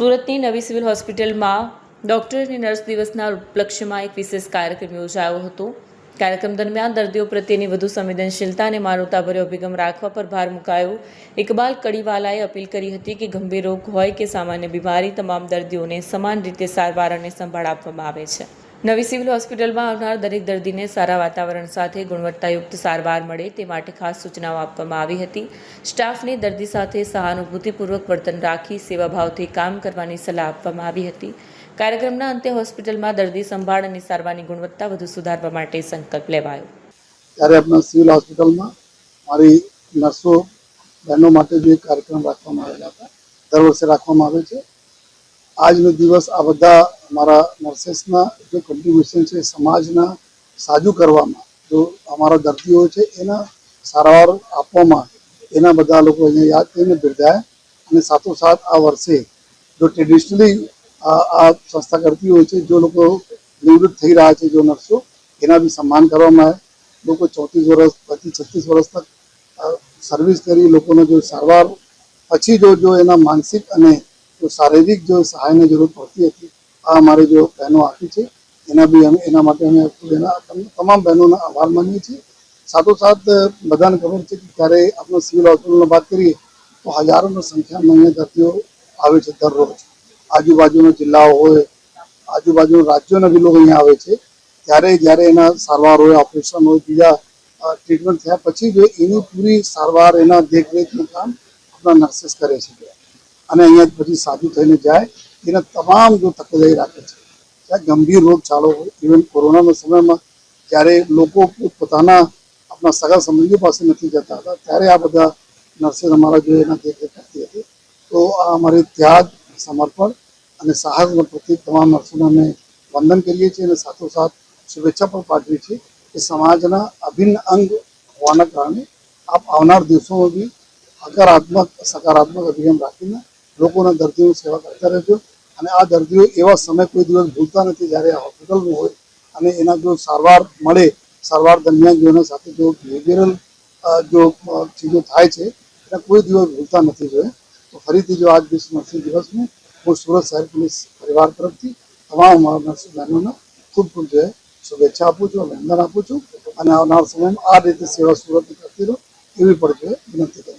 સુરતની નવી સિવિલ હોસ્પિટલમાં ડૉક્ટર અને નર્સ દિવસના ઉપલક્ષ્યમાં એક વિશેષ કાર્યક્રમ યોજાયો હતો। કાર્યક્રમ દરમિયાન દર્દીઓ પ્રત્યેની વધુ સંવેદનશીલતા અને માનવતાભર્યો અભિગમ રાખવા પર ભાર મુકાયો। ઇકબાલ કડીવાલાએ અપીલ કરી હતી કે ગંભીર રોગ હોય કે સામાન્ય બીમારી, તમામ દર્દીઓને સમાન રીતે સારવાર અને સંભાળ આપવામાં આવે છે। નવી સિવિલ હોસ્પિટલમાં આવનાર દરેક દર્દીને સારા વાતાવરણ સાથે ગુણવત્તાયુક્ત સારવાર મળે તે માટે ખાસ સૂચનાઓ આપવામાં આવી હતી। સ્ટાફને દર્દી સાથે સહાનુભૂતિપૂર્વક વર્તન રાખી સેવાભાવથી કામ કરવાની સલાહ આપવામાં આવી હતી। કાર્યક્રમના અંતે હોસ્પિટલમાં દર્દી સંભાળ અને સારવારની ગુણવત્તા વધુ સુધારવા માટે સંકલ્પ લેવાયો। ત્યારે આપણા સિવિલ હોસ્પિટલમાં મારી નર્સો બહેનો માટે જે કાર્યક્રમ રાખવામાં આવેલા હતા, દર વર્ષે રાખવામાં આવે છે। આજનો દિવસ આ બધા અમારા નર્सेसના जो કોન્ટ્રીબ્યુશન છે સમાજના સાજુ કરવામાં, જો અમારા દર્દીઓ છે એના સારવાર આપવામાં એના બધા લોકો અહીંયા યાદ કરીને બિરદાયા। અને સાથોસાથ આ વર્ષે જો ટ્રેડિશનલી આ સંસ્થા કરતી હોય છે, જો લોકો નિવૃત્ત થઈ રહ્યા છે જો નર્સો, એના બી સન્માન કરવામાં આવે। લોકો 34 વર્ષ પછી 36 વર્ષ તક સર્વિસ કરી લોકોને જો સારવાર પછી જો એના માનસિક અને जो शारीरिक जो सहाय की जरूरत पड़ती है आ हमारे जो बहनों आपी है एना भी हम एना माटे अमे तमाम बहनों आभार मानीए छीए। साथोसाथ बधाने खबर है कि त्यारे अपने सिविल हॉस्पिटल बात करिए तो हजारों संख्या में अहींया दर्दियों आवे छे दररोज। आजूबाजू जिल्लाओं होय, आजूबाजू राज्यों भी लोग अहींया आवे छे। त्यारे ज्यारे एना सारवार होय, ऑपरेशन होय, बीजा ट्रीटमेंट थया पछी जो एनी पूरी सारवार एना देखरेखનું કામ આપણા નર્सेस કરે છે અને અહીંયા પછી સાજુ થઈને જાય એના તમામ જો તકેદારી રાખે છે। ત્યાં ગંભીર રોગચાળો હોય, ઇવન કોરોનાના સમયમાં જ્યારે લોકો પોતાના આપણા સગા સંબંધીઓ પાસે નથી જતા હતા ત્યારે આ બધા નર્सेस અમારા જો એના દેખરેખ કરતી હતી। તો આ અમારી ત્યાગ, સમર્પણ અને સાહસના પ્રતિ તમામ નર્સોને અમે વંદન કરીએ છીએ અને સાથોસાથ શુભેચ્છા પણ પાઠવીએ છીએ કે સમાજના અભિન્ન અંગ હોવાના કારણે આપ આવનાર દિવસોમાં બી હકારાત્મક, સકારાત્મક અભિગમ રાખીને લોકોના દર્દીઓની સેવા કરતા રહેજો। અને આ દર્દીઓ એવા સમય કોઈ દિવસ ભૂલતા નથી જ્યારે આ હોસ્પિટલમાં હોય અને એના જો સારવાર મળે, સારવાર દરમિયાન જો એના સાથે જો બિહેવિયરલ જો ચીજો થાય છે એના કોઈ દિવસ ભૂલતા નથી જોઈએ। તો ફરીથી જો આજ વિશ્વ નર્સિંગ દિવસનું હું સુરત શહેર પોલીસ પરિવાર તરફથી તમામ અમારા નર્સ બહેનોને ખૂબ ખૂબ જો શુભેચ્છા આપું છું, અભિનંદન આપું છું અને આવનાર સમયમાં આ રીતે સેવા સુરતની કરતી રહો એવી પણ જો વિનંતી કરું છું।